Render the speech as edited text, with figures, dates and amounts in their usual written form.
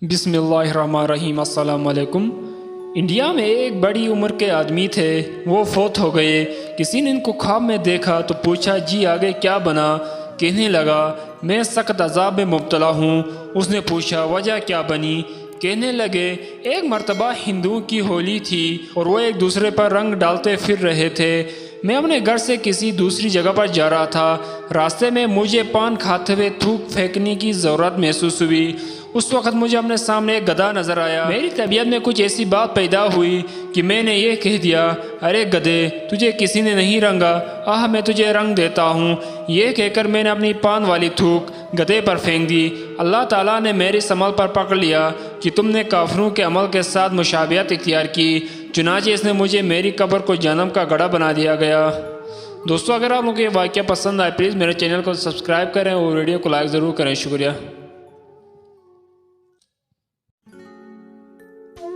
बिस्मिल्लाहिर्रहमानिर्रहीम। अस्सलाम वालेकुम। इंडिया में एक बड़ी उम्र के आदमी थे, वो फौत हो गए। किसी ने इनको ख्वाब में देखा तो पूछा, जी आगे क्या बना? कहने लगा, मैं सख्त अजाब में मुब्तला हूँ। उसने पूछा, वजह क्या बनी? कहने लगे, एक मर्तबा हिंदुओं की होली थी और वो एक दूसरे पर रंग डालते फिर रहे थे। मैं अपने घर से किसी दूसरी जगह पर जा रहा था। रास्ते में मुझे पान खाते हुए थूक फेंकने की ज़रूरत महसूस हुई। उस वक़्त मुझे अपने सामने एक गधा नज़र आया। मेरी तबीयत में कुछ ऐसी बात पैदा हुई कि मैंने ये कह दिया, अरे गधे, तुझे किसी ने नहीं रंगा, आह मैं तुझे रंग देता हूँ। ये कहकर मैंने अपनी पान वाली थूक गधे पर फेंक दी। अल्लाह ताला ने मेरे समल पर पकड़ लिया कि तुमने काफिरों के अमल के साथ मुशाबियत इख्तियार की, चुनांचे इसने मुझे मेरी कब्र को जहन्नम का गड़ा बना दिया गया। दोस्तों, अगर आप लोगों को ये वाक़या पसंद आए, प्लीज़ मेरे चैनल को सब्सक्राइब करें और वीडियो को लाइक ज़रूर करें। शुक्रिया।